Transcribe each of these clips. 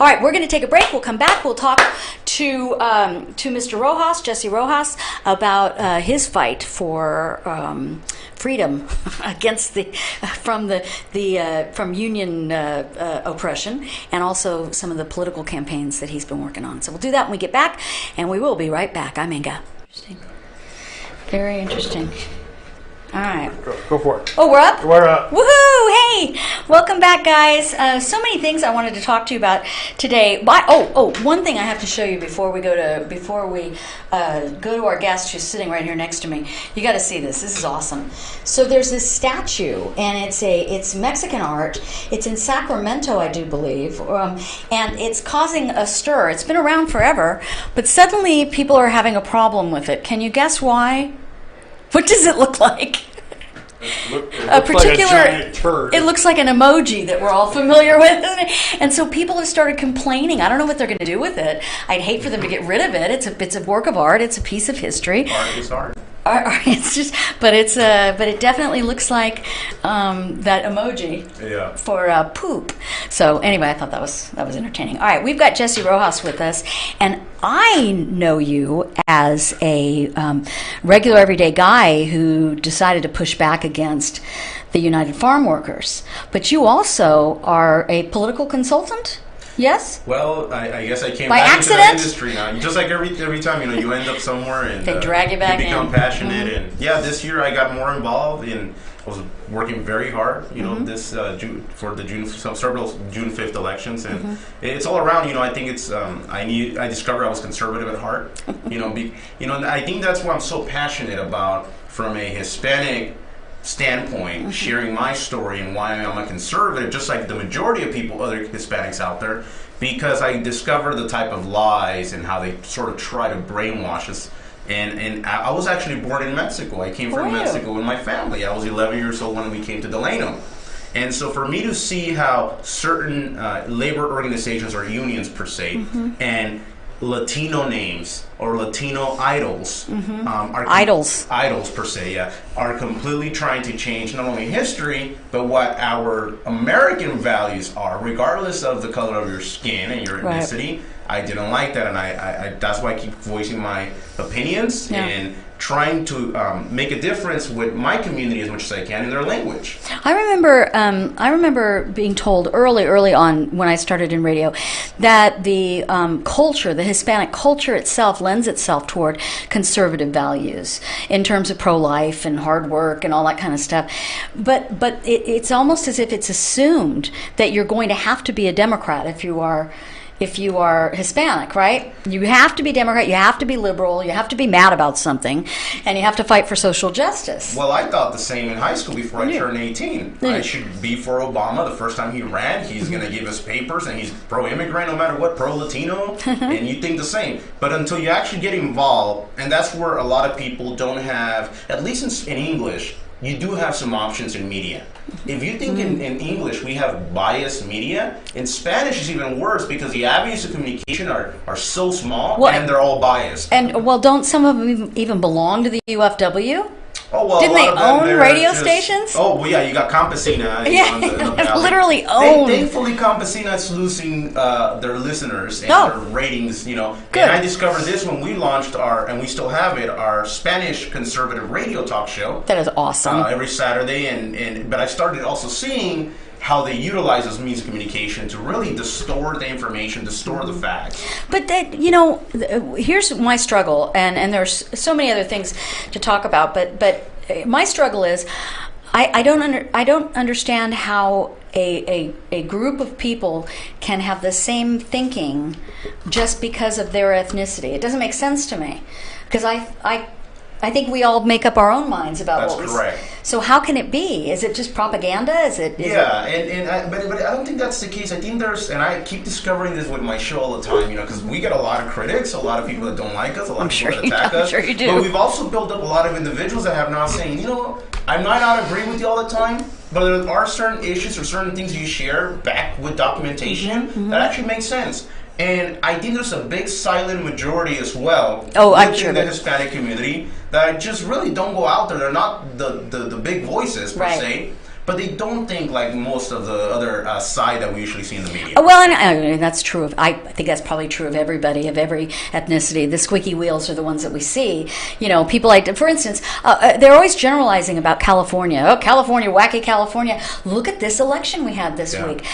All right, we're going to take a break. We'll come back. We'll talk to Mr. Rojas, Jesse Rojas, about his fight for freedom against from union oppression, and also some of the political campaigns that he's been working on. So we'll do that when we get back, and we will be right back. I'm Inga. Interesting. Very interesting. All right. Go for it. Oh, we're up? We're up. Woohoo! Hey! Welcome back, guys. So many things I wanted to talk to you about today. One thing I have to show you before we go to our guest who's sitting right here next to me. You got to see this. This is awesome. So there's this statue, and it's Mexican art. It's in Sacramento, I do believe, and it's causing a stir. It's been around forever, but suddenly people are having a problem with it. Can you guess why? What does it look like? It looks like a giant turd. It looks like an emoji that we're all familiar with, isn't it? And so people have started complaining. I don't know what they're going to do with it. I'd hate for them to get rid of it. It's a work of art. It's a piece of history. Art is art. It's just, but it definitely looks like that emoji for poop. So anyway, I thought that was entertaining. All right, we've got Jesse Rojas with us, and I know you as a regular everyday guy who decided to push back against the United Farm Workers, but you also are a political consultant. Yes? Well, I guess I came by back accident? into the industry now. Just like every time, you end up somewhere and they drag you back you become in. passionate. And this year I got more involved in. I was working very hard, this for the June 5th elections, and it's all around. I think it's. I discovered I was conservative at heart. And I think that's what I'm so passionate about from a Hispanic standpoint, sharing my story and why I'm a conservative, just like the majority of people, other Hispanics out there, because I discovered the type of lies and how they sort of try to brainwash us. And I was actually born in Mexico. I came from Mexico with my family. I was 11 years old when we came to Delano. And so for me to see how certain labor organizations or unions per se, and Latino names or Latino idols are idols per se, are completely trying to change not only history but what our American values are, regardless of the color of your skin and your ethnicity. I didn't like that, and I that's why I keep voicing my opinions and trying to make a difference with my community as much as I can in their language. I remember being told early on when I started in radio that the culture, the Hispanic culture itself, lends itself toward conservative values in terms of pro-life and hard work and all that kind of stuff. But it's almost as if it's assumed that you're going to have to be a Democrat if you are Hispanic, right? You have to be Democrat, you have to be liberal, you have to be mad about something, and you have to fight for social justice. Well, I thought the same in high school before I turned 18. I should be for Obama. The first time he ran, he's going to give us papers, and he's pro-immigrant no matter what, pro-Latino, and you think the same. But until you actually get involved, and that's where a lot of people don't have, at least in English, you do have some options in media. If you think in English we have biased media, in Spanish it's even worse because the avenues of communication are so small and they're all biased. And don't some of them even belong to the UFW? Oh, well, didn't they own radio stations? Oh, well, yeah, you got Campesina. Literally owned. Thankfully, Campesina is losing their listeners and their ratings, Good. And I discovered this when we launched and we still have it, our Spanish conservative radio talk show. That is awesome. Every Saturday, but I started also seeing how they utilize this means of communication to really distort the information, distort the facts. But here's my struggle, and there's so many other things to talk about. But my struggle is, I don't understand how a group of people can have the same thinking just because of their ethnicity. It doesn't make sense to me, because I think we all make up our own minds about That's what we. correct. So how can it be? Is it just propaganda? But I don't think that's the case. I think and I keep discovering this with my show all the time, because we get a lot of critics, a lot of people that don't like us, a lot of people that attack us. I'm sure you do. But we've also built up a lot of individuals that have now saying, I might not agree with you all the time, but there are certain issues or certain things you share back with documentation that actually makes sense. And I think there's a big silent majority as well within the Hispanic community that just really don't go out there. They're not the big voices per se, but they don't think like most of the other side that we usually see in the media. Well, and that's true of, I think that's probably true of everybody, of every ethnicity. The squeaky wheels are the ones that we see. You know, people like, for instance, they're always generalizing about California. Oh, California, wacky California. Look at this election we had this week.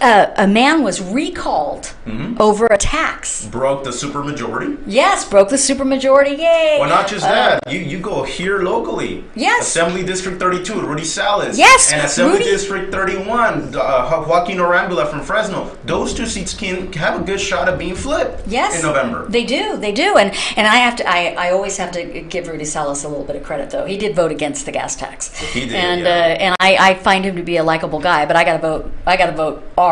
A man was recalled over a tax. Broke the supermajority? Yes, broke the supermajority. Yay! Well, not just that. You go here locally. Yes. Assembly District 32, Rudy Salas. Yes. And Assembly District 31, Joaquin Arambula from Fresno. Those two seats can have a good shot of being flipped. Yes. In November. They do. And I always have to give Rudy Salas a little bit of credit, though. He did vote against the gas tax. He did. And I find him to be a likable guy, but I got to vote R.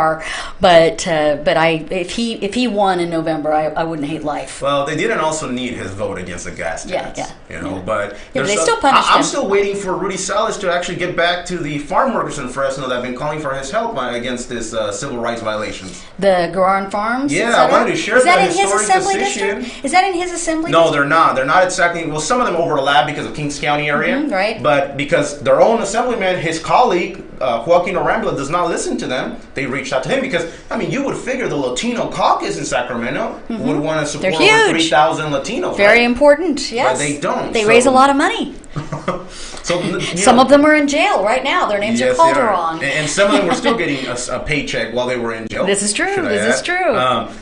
But if he won in November, I wouldn't hate life. Well, they didn't also need his vote against the gas tax. But they still punished him. I'm still waiting for Rudy Salas to actually get back to the farm workers in Fresno that have been calling for his help against this civil rights violations. The Guaran Farms. Yeah, I wanted to share that historic decision. Is that in his assembly? No, they're not. They're not exactly. Well, some of them overlap because of Kings County area, right? But because their own assemblyman, his colleague Joaquin Arambula, does not listen to them, they reached out to him because you would figure the Latino caucus in Sacramento would want to support over 3,000 Latinos. Very important. Yes, but they don't. They raise a lot of money. Some of them are in jail right now. Their names are called wrong. And some of them were still getting a paycheck while they were in jail. This is true. This is true.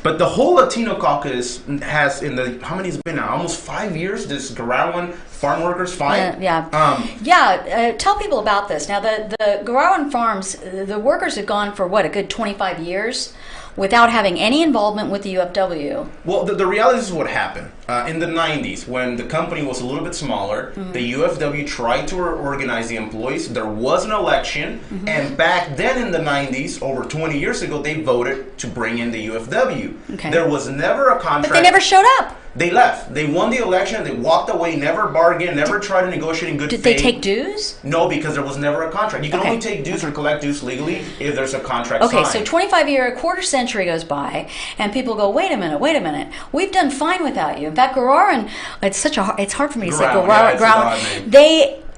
But the whole Latino caucus has, how many has it been now? Almost 5 years, this Guerrawan farm workers fight. Tell people about this. Now, the Guerrawan farms, the workers have gone for, a good 25 years without having any involvement with the UFW. Well, the reality is what happened. In the 90s, when the company was a little bit smaller, the UFW tried to organize the employees. There was an election, and back then in the 90s, over 20 years ago, they voted to bring in the UFW. Okay. There was never a contract. But they never showed up. They left. They won the election. They walked away, never bargained, never tried to negotiate in good faith. Did they take dues? No, because there was never a contract. You can only take dues or collect dues legally if there's a contract signed. Okay, so 25 years, a quarter century goes by, and people go, wait a minute. We've done fine without you. In fact, Guerrawan, it's hard for me to say Guerrawan.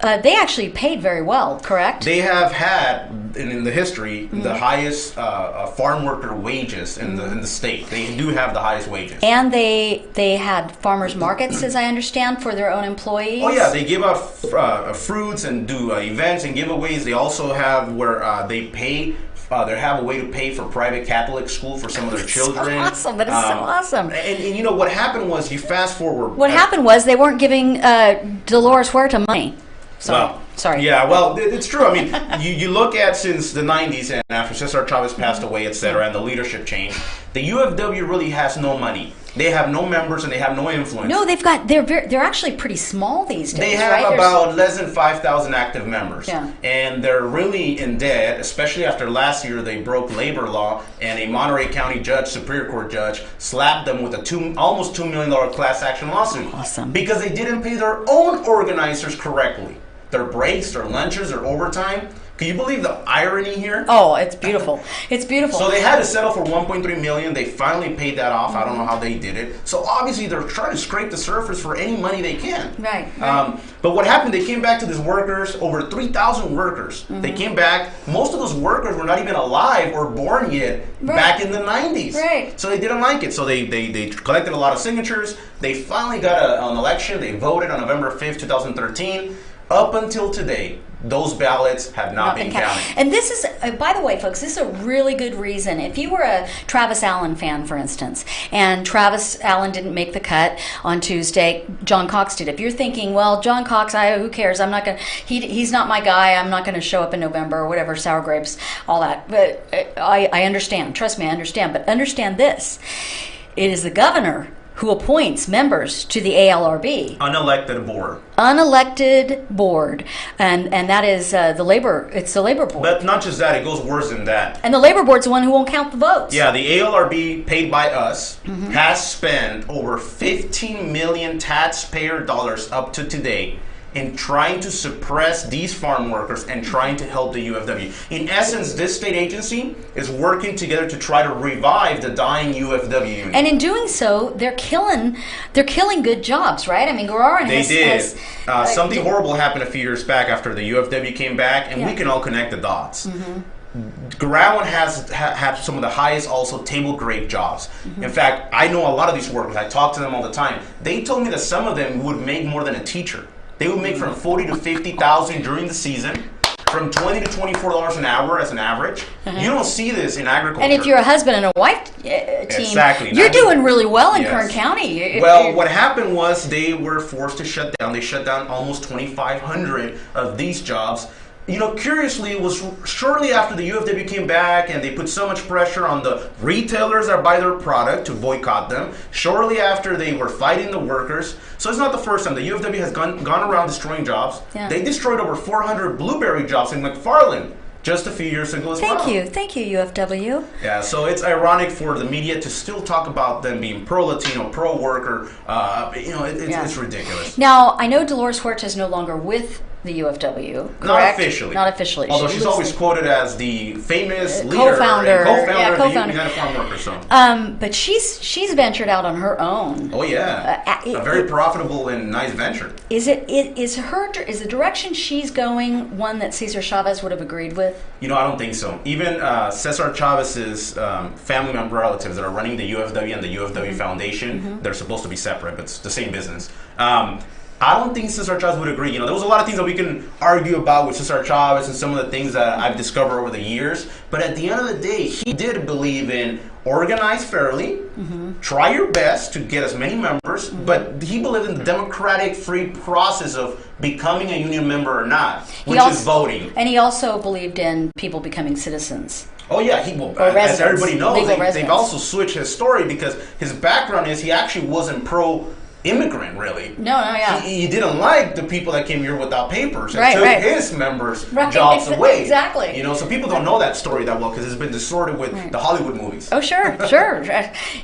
They actually paid very well, correct? They have had, in the history, the highest farm worker wages in the state. They do have the highest wages. And they had farmers markets, as I understand, for their own employees. Oh yeah, they give out fruits and do events and giveaways. They also have where they pay. They have a way to pay for private Catholic school for some of their children. So awesome! That is so awesome. And what happened was, you fast forward. What happened was they weren't giving Dolores Huerta money. Sorry. Yeah, well, it's true. You look at since the 90s and after Cesar Chavez passed away, etc., and the leadership change, the UFW really has no money. They have no members and they have no influence. No, they're actually pretty small these days. They have about less than 5,000 active members. Yeah. And they're really in debt, especially after last year they broke labor law and a Monterey County judge, Superior Court judge, slapped them with a almost $2 million class action lawsuit. Awesome. Because they didn't pay their own organizers correctly. Their breaks, their lunches, their overtime. Can you believe the irony here? Oh, it's beautiful. It's beautiful. So they had to settle for $1.3 million. They finally paid that off. I don't know how they did it. So obviously they're trying to scrape the surface for any money they can. Right. But what happened, they came back to these workers, over 3,000 workers. They came back. Most of those workers were not even alive or born yet back in the 90s. Right. So they didn't like it. So they collected a lot of signatures. They finally got an election. They voted on November 5th, 2013. Up until today, those ballots have not been counted. And this is, by the way, folks, this is a really good reason. If you were a Travis Allen fan, for instance, and Travis Allen didn't make the cut on Tuesday, John Cox did. If you're thinking, well, John Cox, who cares? I'm not going. He's not my guy. I'm not going to show up in November or whatever, sour grapes, all that. But I understand. Trust me, I understand. But understand this: it is the governor who appoints members to the ALRB. Unelected board. Unelected board. And that is the labor, it's the labor board. But not just that, it goes worse than that. And the labor board's the one who won't count the votes. Yeah, the ALRB, paid by us, has spent over 15 million taxpayer dollars up to today in trying to suppress these farm workers and trying to help the UFW. In essence, this state agency is working together to try to revive the dying UFW union. And in doing so, they're killing good jobs, right? I mean, Gararan has something horrible happened a few years back after the UFW came back, and we can all connect the dots. Garawan have some of the highest also table grade jobs. In fact, I know a lot of these workers. I talk to them all the time. They told me that some of them would make more than a teacher. They would make from $40,000 to $50,000 during the season, from $20 to $24 an hour as an average. You don't see this in agriculture. And if you're a husband and a wife team, you're doing really well in Kern County. Well, what happened was they were forced to shut down. They shut down almost 2,500 of these jobs. You know, curiously, it was shortly after the UFW came back and they put so much pressure on the retailers that buy their product to boycott them. Shortly after, they were fighting the workers. So it's not the first time. The UFW has gone around destroying jobs. They destroyed over 400 blueberry jobs in McFarland just a few years ago as well. Thank you, UFW. Yeah, so it's ironic for the media to still talk about them being pro-Latino, pro-worker. It's ridiculous. Now, I know Dolores Huerta is no longer with the UFW, correct? Not officially. Although she's always quoted as the famous leader, co-founder of the United Farm Workers. So. But she's ventured out on her own. Oh yeah, a very profitable and nice venture. Is the direction she's going one that Cesar Chavez would have agreed with? You know, I don't think so. Even Cesar Chavez's family member relatives that are running the UFW and the UFW Foundation, they're supposed to be separate, but it's the same business. I don't think Cesar Chavez would agree. You know, there was a lot of things that we can argue about with Cesar Chavez and some of the things that I've discovered over the years. But at the end of the day, he did believe in organize fairly, try your best to get as many members, but he believed in the democratic, free process of becoming a union member or not, which is voting. And he also believed in people becoming citizens. Oh yeah, as everybody knows, they've also switched his story because his background is he actually wasn't pro-immigrant, really. He didn't like the people that came here without papers and took his members' jobs away. Exactly. You know, so people don't know that story that well because it's been distorted with the Hollywood movies. Oh, sure.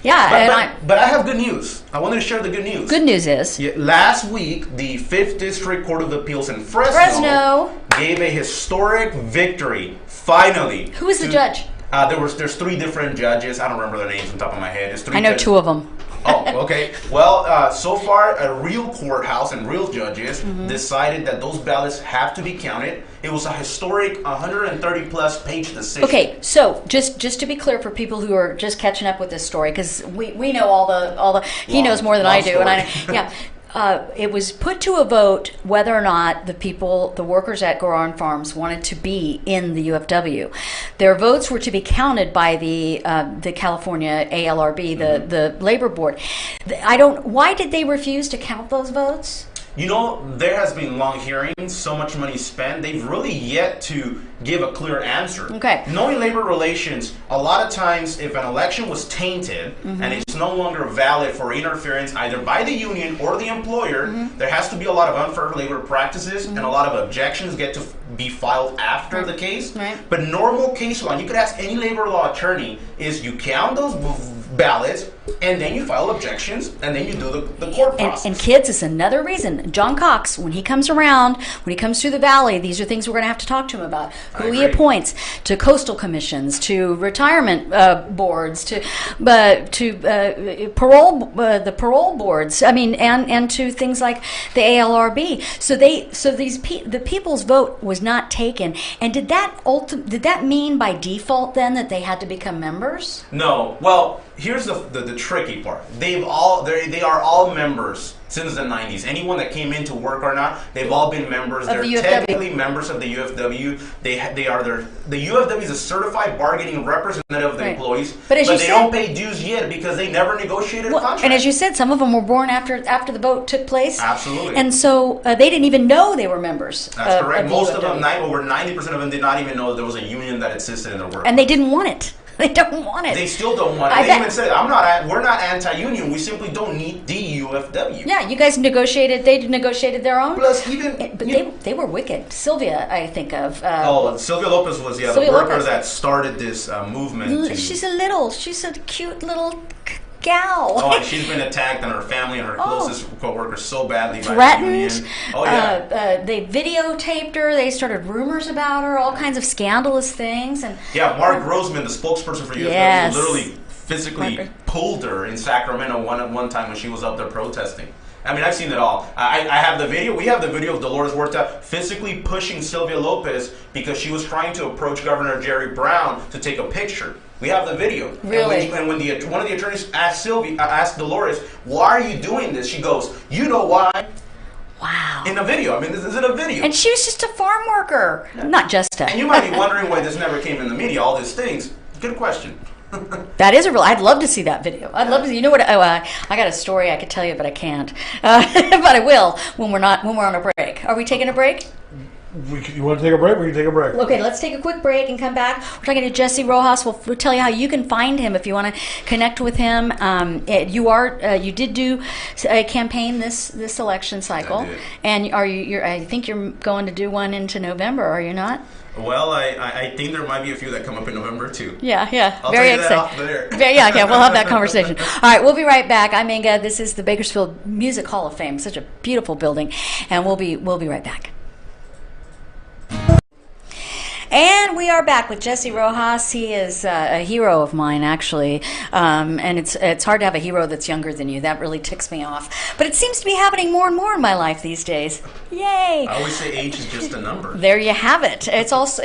Yeah. But I have good news. I wanted to share the good news. Good news is? Last week, the 5th District Court of Appeals in Fresno gave a historic victory, finally. Who is the judge? There's 3 different judges. I don't remember their names on top of my head. I know 2 of them. Oh, okay. Well, so far, a real courthouse and real judges decided that those ballots have to be counted. It was a historic 130-plus page decision. Okay, so just to be clear for people who are just catching up with this story, because we know all the he knows more than I do, and it was put to a vote whether or not the workers at Gararan Farms wanted to be in the UFW. Their votes were to be counted by the California ALRB, the labor board. Why did they refuse to count those votes? You know, there has been long hearings, so much money spent. They've really yet to give a clear answer. Okay. Knowing labor relations, a lot of times if an election was tainted and it's no longer valid for interference either by the union or the employer, there has to be a lot of unfair labor practices and a lot of objections get to be filed after the case. Right. But normal case law, and you could ask any labor law attorney, is you count those ballots and then you file objections and then you do the court process. And kids, it's another reason. John Cox, when he comes around, when he comes through the valley, these are things we're going to have to talk to him about. Who he appoints to coastal commissions, to retirement boards, to parole, the parole boards. I mean, and to things like the ALRB. So the people's vote was not taken. And did that mean by default then that they had to become members? No. Well, here's the tricky part. They are all members since the 90s. Anyone that came into work or not, they've all been members. They're technically members of the UFW. The UFW is a certified bargaining representative of the employees, but they don't pay dues yet because they never negotiated a contract. And as you said, some of them were born after the vote took place. Absolutely. And so they didn't even know they were members. That's correct. Most of them, over 90% of them, did not even know there was a union that existed in their work. And they didn't want it. They don't want it. They still don't want it. They even said, we're not anti-union. We simply don't need the UFW. Yeah, you guys negotiated. They negotiated their own. Plus, they were wicked. Sylvia, I think of. Sylvia Lopez was the worker that started this movement. She's a cute little gal. Oh, and she's been attacked and her family and her closest co-workers so badly. Threatened. Oh, yeah. They videotaped her. They started rumors about her, all kinds of scandalous things. And yeah, Mark Grossman, the spokesperson for UFW, literally physically pulled her in Sacramento one time when she was up there protesting. I mean, I've seen it all. I have the video. We have the video of Dolores Huerta physically pushing Sylvia Lopez because she was trying to approach Governor Jerry Brown to take a picture. We have the video. Really? And when one of the attorneys asked Dolores, "Why are you doing this?" She goes, "You know why." Wow. In a video. I mean, this is in a video. And she was just a farm worker. Yeah. Not just a. And you might be wondering why this never came in the media, all these things. Good question. That is a real. I'd love to see that video. I'd love to. You know what? I got a story I could tell you, but I can't. But I will when we're on a break. Are we taking a break? You want to take a break? We can take a break. Okay, let's take a quick break and come back. We're talking to Jesse Rojas. We'll tell you how you can find him if you want to connect with him. You did do a campaign this election cycle, I did. And I think you're going to do one into November. Are you not? Well, I think there might be a few that come up in November too. Yeah. I'll Very tell you exciting. that off there. We'll have that conversation. All right, we'll be right back. I'm Inga. This is the Bakersfield Music Hall of Fame. Such a beautiful building, and we'll be right back. And we are back with Jesse Rojas. He is a hero of mine, actually. And it's hard to have a hero that's younger than you. That really ticks me off. But it seems to be happening more and more in my life these days. Yay! I always say age is just a number. There you have it. It's also,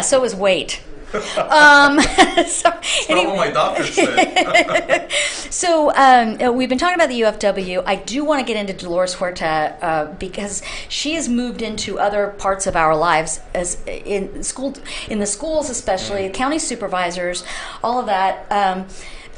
so is weight. That's not what my doctor said. So we've been talking about the UFW. I do want to get into Dolores Huerta because she has moved into other parts of our lives, as in the schools especially, county supervisors, all of that.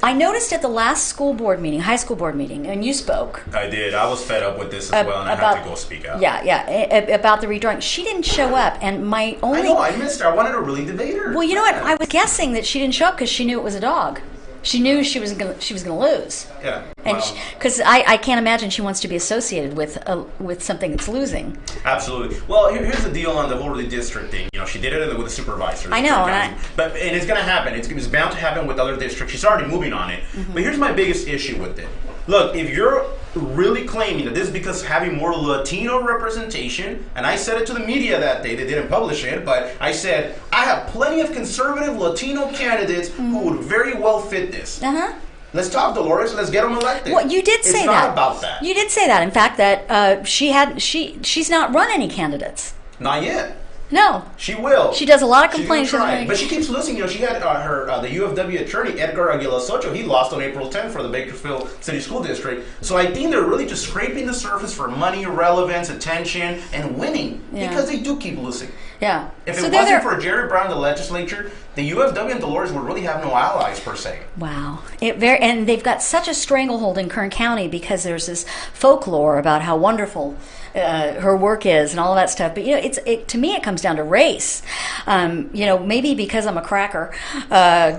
I noticed at the last high school board meeting, and you spoke. I did. I was fed up with this as well, and I had to go speak out. Yeah, about the redrawing. She didn't show up, and my only... I know, I missed her. I wanted to really debate her. Well, you know what? I was guessing that she didn't show up because she knew it was a dog. She knew she was gonna lose. Yeah. And because I can't imagine she wants to be associated with something that's losing. Absolutely. Well, here's the deal on the whole redistricting thing. You know, she did it with the supervisors. I know, and it's going to happen. It's bound to happen with other districts. She's already moving on it. Mm-hmm. But here's my biggest issue with it. Look, if you're really claiming that this is because having more Latino representation, and I said it to the media that day, they didn't publish it, but I said, I have plenty of conservative Latino candidates who would very well fit this. Uh-huh. Let's talk, Dolores. Let's get them elected. Well, you did say that. It's not about that. You did say that. In fact, that she's not run any candidates. Not yet. No. She will. She does a lot of complaining. She's gonna try. But she keeps losing. You know, she had the UFW attorney, Edgar Aguilar Soto. He lost on April 10th for the Bakersfield City School District. So I think they're really just scraping the surface for money, relevance, attention, and winning. Yeah. Because they do keep losing. Yeah. If it wasn't for Jerry Brown, the legislature, the UFW and Dolores would really have no allies, per se. Wow. And they've got such a stranglehold in Kern County because there's this folklore about how wonderful her work is and all of that stuff. But, you know, to me, it comes down to race. You know, maybe because I'm a cracker,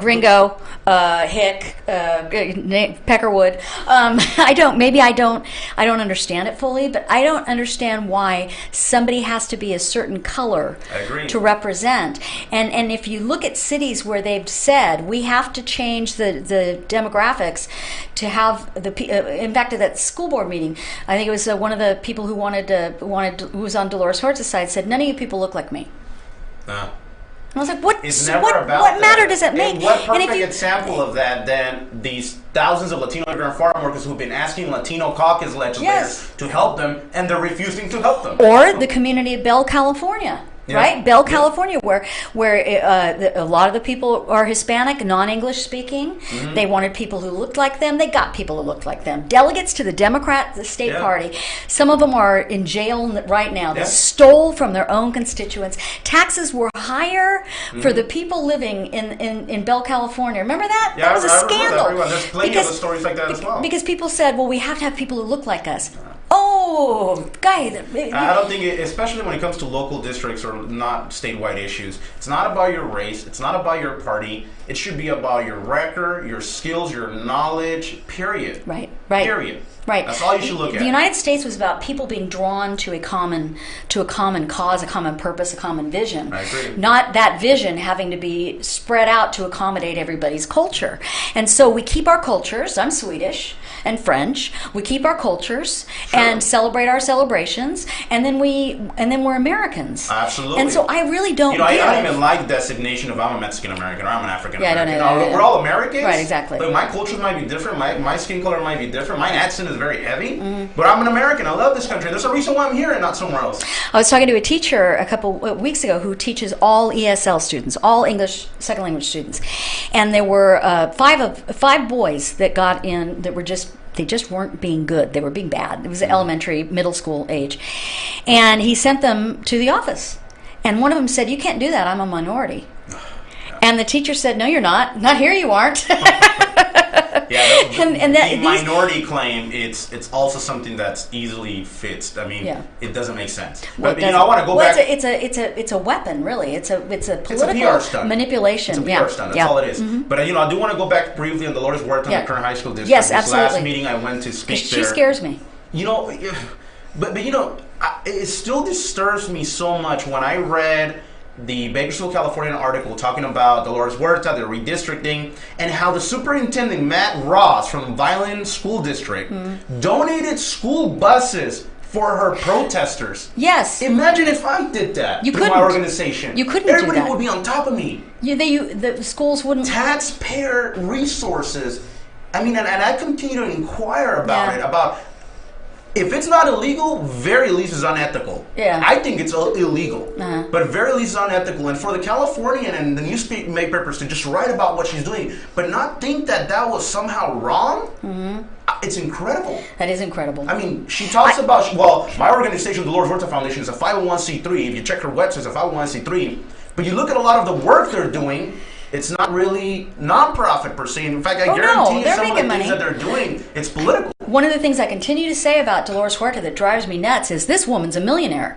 gringo, hick, peckerwood. I don't understand it fully, but I don't understand why somebody has to be a certain color to represent. And if you look at cities where they've said we have to change the demographics to have in fact, at that school board meeting, I think it was one of the people who who was on Dolores Huerta's side said, none of you people look like me. I was like, what matter does it make? And what perfect example of that than these thousands of Latino immigrant farm workers who've been asking Latino caucus legislators to help them, and they're refusing to help them. Or the community of Bell, California. Yeah. Right? Bell, California, where a lot of the people are Hispanic, non-English speaking. Mm-hmm. They wanted people who looked like them. They got people who looked like them. Delegates to the state party. Some of them are in jail right now. They stole from their own constituents. Taxes were higher for the people living in Bell, California. Remember that? Yeah, that was a scandal. There's plenty of stories like that as well. Because people said, well, we have to have people who look like us. Oh, guy. I don't think, especially when it comes to local districts or not statewide issues, it's not about your race. It's not about your party. It should be about your record, your skills, your knowledge, period. Right. Period. Right. That's all you should look at. The United States was about people being drawn to a common cause, a common purpose, a common vision. I agree. Not that vision having to be spread out to accommodate everybody's culture. And so we keep our cultures. I'm Swedish and French. We keep our cultures and celebrate our celebrations, and then we're Americans. Absolutely. And so I really don't. I don't even like the designation of I'm a Mexican American or I'm an African American. Yeah, I don't know. We're all Americans. Right, exactly. But my cultures might be different. My skin color might be different. My accent is very heavy. But I'm an American. I love this country. There's a reason why I'm here and not somewhere else. I was talking to a teacher a couple weeks ago who teaches all ESL students, all English second language students, and there were five boys that got in that were they just weren't being good. They were being bad. It was elementary, middle school age. And he sent them to the office. And one of them said, "You can't do that. I'm a minority." And the teacher said, "No, you're not. Not here you aren't." Yeah, the these minority claim, it's also something that's easily fixed. I mean, it doesn't make sense. Well, But I want to go back. It's a weapon, really. It's a political PR stunt. manipulation. It's a PR stunt. That's all it is. But I do want to go back briefly on Dolores Huerta in the Kern High School district. Yes, this absolutely. last meeting I went to speak there. She scares me. But it still disturbs me so much when I read the Bakersfield, California article talking about Dolores Huerta, the redistricting, and how the superintendent, Matt Ross from Violin School District, donated school buses for her protesters. Yes. Imagine if I did that through my organization. You couldn't do Everybody that. would be on top of me. The schools wouldn't. Taxpayer resources. I mean, and I continue to inquire about it, about if it's not illegal, very least is unethical. Yeah. I think it's illegal, but very least is unethical. And for the Californian and the newspapers to just write about what she's doing, but not think that was somehow wrong, it's incredible. That is incredible. I mean, she talks about, my organization, the Dolores Huerta Foundation, is a 501c3. If you check her website, it's a 501c3. But you look at a lot of the work they're doing, it's not really non-profit per se. In fact, I guarantee you some of the things that they're doing, it's political. One of the things I continue to say about Dolores Huerta that drives me nuts is this woman's a millionaire.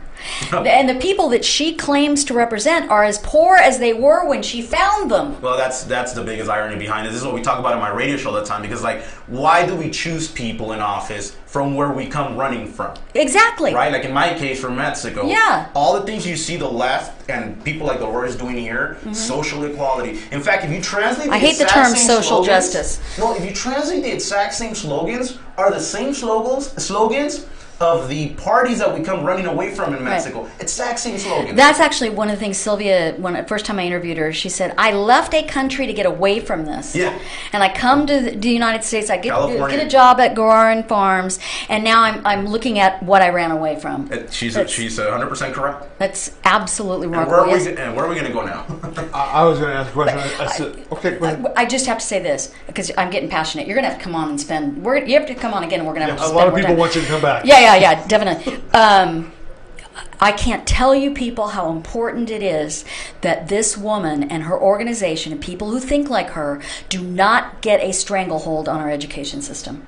And the people that she claims to represent are as poor as they were when she found them. Well, that's the biggest irony behind it. This is what we talk about in my radio show all the time, because why do we choose people in office from where we come running from? Exactly. Right? Like in my case, from Mexico. Yeah. All the things you see the left and people like Dolores doing here, social equality. In fact, if you translate I hate the term social justice. No, if you translate the exact same slogans, are the same slogans of the parties that we come running away from in Mexico. Right. Exact same slogan. That's actually one of the things Sylvia, when the first time I interviewed her, she said, I left a country to get away from this. Yeah. And I come to the United States, I get a job at Goran Farms, and now I'm looking at what I ran away from. She's 100% correct. That's absolutely remarkable. And where are we going to go now? I was going to ask a question. I said, okay, go ahead. I just have to say this, because I'm getting passionate. You're going to have to come on and spend, you have to come on again, and we're going to have to spend a lot of people want you to come back. Yeah, definitely. I can't tell you people how important it is that this woman and her organization and people who think like her do not get a stranglehold on our education system.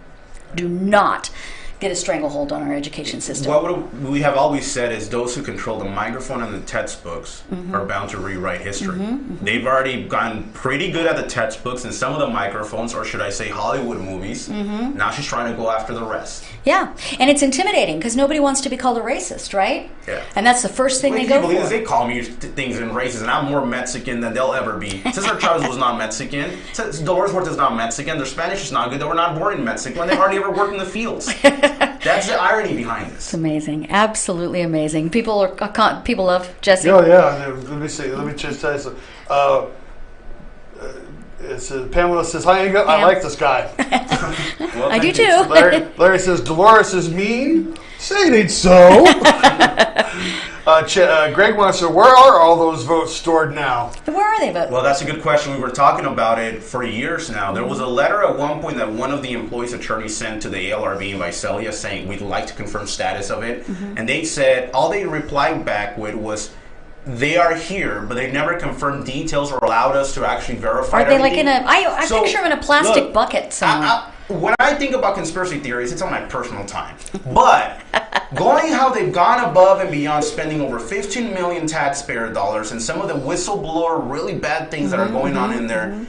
Do not get a stranglehold on our education system. What we have always said is those who control the microphone and the textbooks are bound to rewrite history. They've already gotten pretty good at the textbooks and some of the microphones, or should I say Hollywood movies. Now she's trying to go after the rest. Yeah, and it's intimidating because nobody wants to be called a racist, right? Yeah. And that's the first thing they go for. They call me things in racist, and I'm more Mexican than they'll ever be. Cesar Chavez was not Mexican. Dolores Huerta is not Mexican. Their Spanish is not good. They were not born in Mexico, and they hardly ever worked in the fields. That's the irony behind this. It's amazing, absolutely amazing. People love Jesse. Oh yeah, let me see. Let me just tell you something. Pamela says, "Hi Inga, I like this guy." Well, I do too. Larry says, "Dolores is mean." Say it ain't so. Greg wants to know, where are all those votes stored now? Where are they voting? Well, that's a good question. We were talking about it for years now. There was a letter at one point that one of the employees' attorneys sent to the ALRB in Visalia saying we'd like to confirm status of it. And they said, all they replied back with was, they are here, but they never confirmed details or allowed us to actually verify. Are they like in a? I picture them in a plastic bucket somewhere. when I think about conspiracy theories, it's on my personal time. But going how they've gone above and beyond, spending over 15 million taxpayer dollars, and some of the whistleblower really bad things that are going on in there,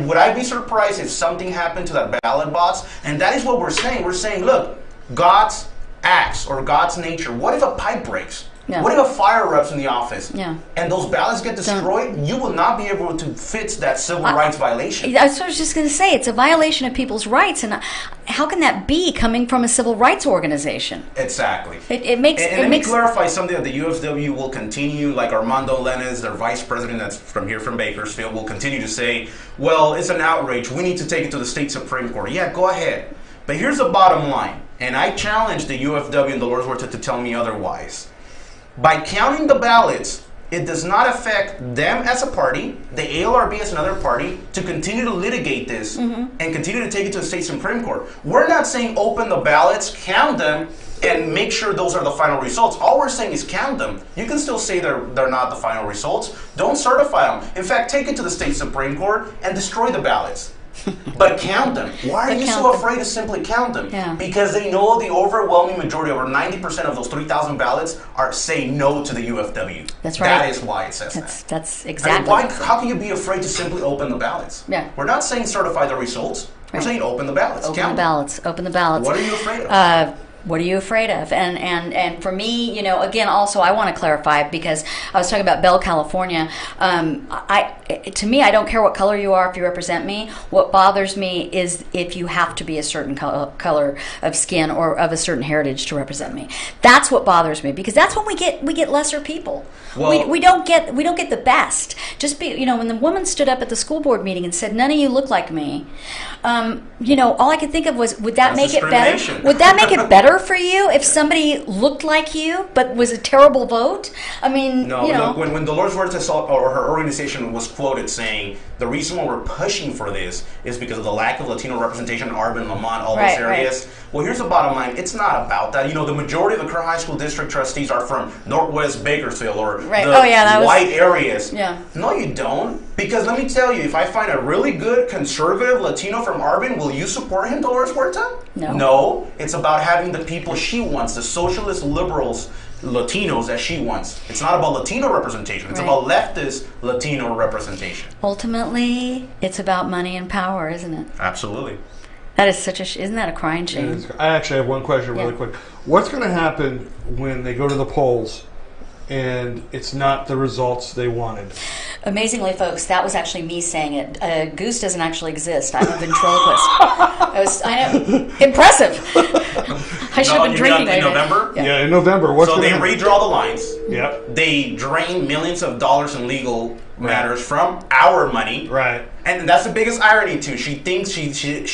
would I be surprised if something happened to that ballot box? And that is what we're saying. We're saying, look, God's acts or God's nature. What if a pipe breaks? Yeah. What if a fire erupts in the office? Yeah. And those ballots get destroyed? You will not be able to fix that civil rights violation. That's what I was just going to say. It's a violation of people's rights. And how can that be coming from a civil rights organization? Exactly. It makes... And let me clarify something that the UFW will continue, like Armando Lenes, their vice president that's from here from Bakersfield, will continue to say, well, it's an outrage. We need to take it to the state Supreme Court. Yeah, go ahead. But here's the bottom line. And I challenge the UFW and Dolores Huerta to tell me otherwise. By counting the ballots, it does not affect them as a party, the ALRB as another party, to continue to litigate this and continue to take it to the state Supreme Court. We're not saying open the ballots, count them, and make sure those are the final results. All we're saying is count them. You can still say they're not the final results. Don't certify them. In fact, take it to the state Supreme Court and destroy the ballots. But count them. Why are you so afraid to simply count them? Yeah. Because they know the overwhelming majority, over 90% of those 3,000 ballots, are saying no to the UFW. That's right. That is why it says that. That's exactly. I mean, how can you be afraid to simply open the ballots? Yeah. We're not saying certify the results. We're saying open the ballots. Open the ballots. Open the ballots. What are you afraid of? What are you afraid of? And for me, again, also I want to clarify, because I was talking about Bell, California. To me, I don't care what color you are if you represent me. What bothers me is if you have to be a certain color of skin or of a certain heritage to represent me. That's what bothers me, because that's when we get lesser people. Well, we don't get the best. Just when the woman stood up at the school board meeting and said, "None of you look like me," all I could think of was, would that make it better? Would that make it better for you if somebody looked like you but was a terrible vote? I mean, no. Look, when Dolores Huerta or her organization was quoted saying the reason why we're pushing for this is because of the lack of Latino representation in Arbin, Lamont, all those areas. Right. Well, here's the bottom line: it's not about that. The majority of the Kern High School district trustees are from Northwest Bakersfield or the white areas. Yeah. No, you don't. Because let me tell you, if I find a really good conservative Latino from Arbin, will you support him, Dolores Huerta? No. No. It's about having the people she wants, the socialist liberals, Latinos that she wants. It's not about Latino representation. It's about leftist Latino representation. Ultimately, it's about money and power, isn't it? Absolutely. That is isn't that a crying shame? I actually have one question really quick. What's going to happen when they go to the polls and it's not the results they wanted? Amazingly, folks, that was actually me saying it. Goose doesn't actually exist. I'm a ventriloquist. I know. Impressive. I should have been drinking in November? Yeah, in November. So they redraw the lines. Yep. They drain millions of dollars in legal matters from our money. Right. And that's the biggest irony, too. She thinks she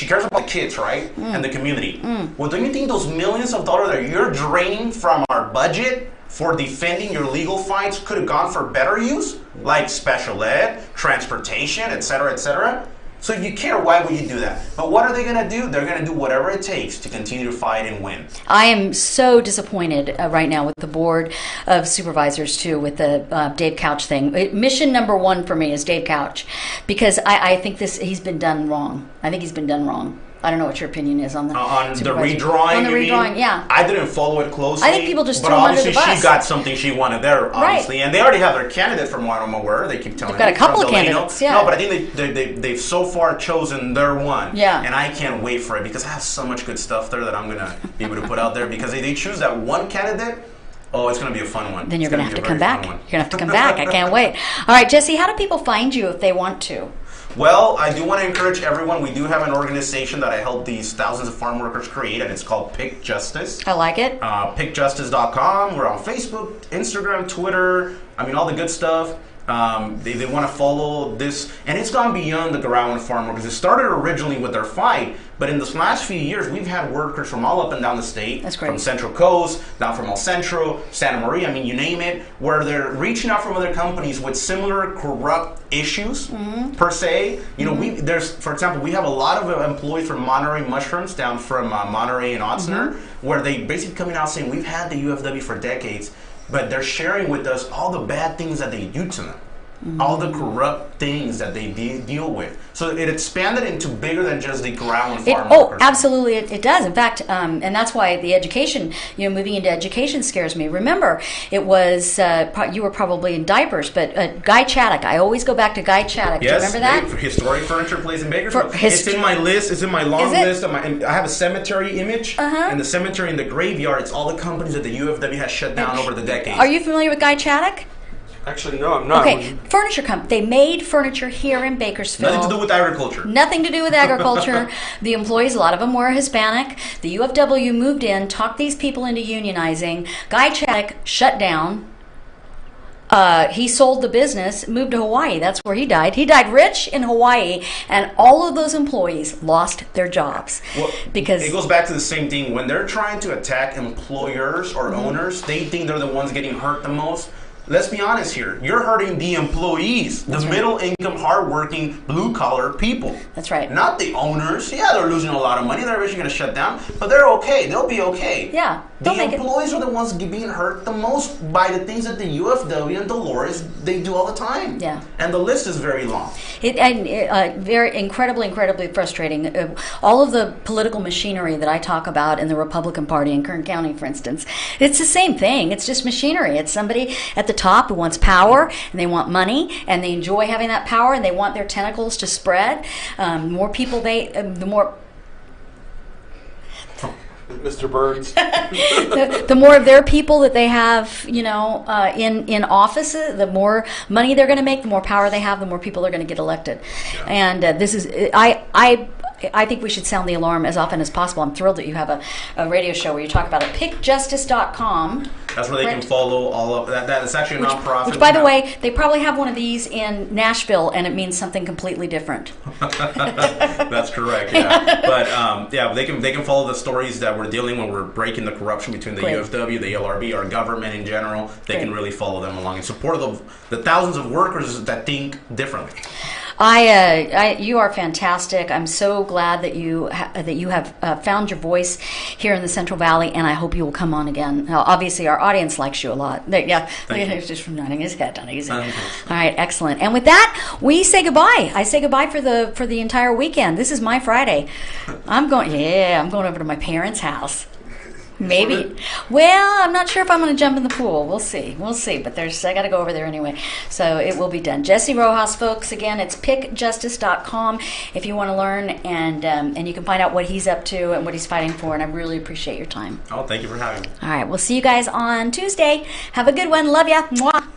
cares about the kids, right? And the community. Well, don't you think those millions of dollars that you're draining from our budget for defending your legal fights could have gone for better use, like special ed, transportation, etc., etc.? So if you care, why would you do that? But what are they going to do? They're going to do whatever it takes to continue to fight and win. I am so disappointed right now with the Board of Supervisors, too, with the Dave Couch thing. Mission number one for me is Dave Couch, because I think he's been done wrong. I think he's been done wrong. I don't know what your opinion is on the redrawing. On the redrawing, yeah. I didn't follow it closely. I think people just threw him under the bus. But obviously she got something she wanted there, obviously. Right. And they already have their candidate from what I'm aware. They keep telling me. They've got a couple of candidates, yeah. No, but I think they've so far chosen their one. Yeah. And I can't wait for it, because I have so much good stuff there that I'm going to be able to put out there. Because if they choose that one candidate, it's going to be a fun one. Then you're going to have to come back. You're going to have to come back. I can't wait. All right, Jesse, how do people find you if they want to? Well, I do want to encourage everyone. We do have an organization that I help these thousands of farm workers create, and it's called Pick Justice. I like it. PickJustice.com. We're on Facebook, Instagram, Twitter. All the good stuff. They want to follow this, and it's gone beyond the Garawan farm workers. It started originally with their fight, but in this last few years, we've had workers from all up and down the state. That's great. From Central Coast, down from El Centro, Santa Maria, you name it, where they're reaching out from other companies with similar corrupt issues, per se. For example, we have a lot of employees from Monterey Mushrooms down from Monterey and Otzner, where they basically coming out saying, we've had the UFW for decades, but they're sharing with us all the bad things that they do to them. all the corrupt things that they deal with. So it expanded into bigger than just the ground farm workers. Absolutely, it does. In fact, and that's why the education, moving into education scares me. Remember, it was, you were probably in diapers, but Guy Chaddock. I always go back to Guy Chaddock. Yes, do you remember that? Historic furniture place in Bakersfield. It's in my list. It's in my long list. And I have a cemetery image. And the cemetery in the graveyard, it's all the companies that the UFW has shut down over the decades. Are you familiar with Guy Chaddock? Actually, no, I'm not. Okay, furniture company. They made furniture here in Bakersfield. Nothing to do with agriculture. Nothing to do with agriculture. The employees, a lot of them were Hispanic. The UFW moved in, talked these people into unionizing. Guy Chaddock shut down. He sold the business, moved to Hawaii. That's where he died. He died rich in Hawaii, and all of those employees lost their jobs. Well, because it goes back to the same thing. When they're trying to attack employers or owners, they think they're the ones getting hurt the most. Let's be honest here. You're hurting the employees, the middle-income, hard-working, blue-collar people. That's right. Not the owners. Yeah, they're losing a lot of money. They're eventually going to shut down, but they're okay. They'll be okay. Yeah. The employees are the ones being hurt the most by the things that the UFW and Dolores, they do all the time. Yeah. And the list is very long. Very incredibly frustrating. All of the political machinery that I talk about in the Republican Party in Kern County, for instance, it's the same thing. It's just machinery. It's somebody at the top who wants power, and they want money, and they enjoy having that power, and they want their tentacles to spread. More people the more... Mr. Burns. the more of their people that they have, in offices, the more money they're going to make, the more power they have, the more people are going to get elected. Yeah. And this is, I think we should sound the alarm as often as possible. I'm thrilled that you have a radio show where you talk about it. PickJustice.com. That's where they can follow all of that. That's actually a nonprofit. Which, by the way, they probably have one of these in Nashville, and it means something completely different. That's correct. Yeah, but they can follow the stories that we're dealing when we're breaking the corruption between the UFW, the LRB, our government in general. They can really follow them along and support the thousands of workers that think differently. You are fantastic. I'm so glad that you have found your voice here in the Central Valley, and I hope you will come on again. Now, obviously, our audience likes you a lot. He's just nodding his head. All right, excellent. And with that, we say goodbye. I say goodbye for the entire weekend. This is my Friday. I'm going over to my parents' house. Maybe. Well, I'm not sure if I'm going to jump in the pool. We'll see. But I got to go over there anyway. So it will be done. Jesse Rojas, folks. Again, it's pickjustice.com if you want to learn, and you can find out what he's up to and what he's fighting for. And I really appreciate your time. Oh, thank you for having me. All right. We'll see you guys on Tuesday. Have a good one. Love ya. Mwah.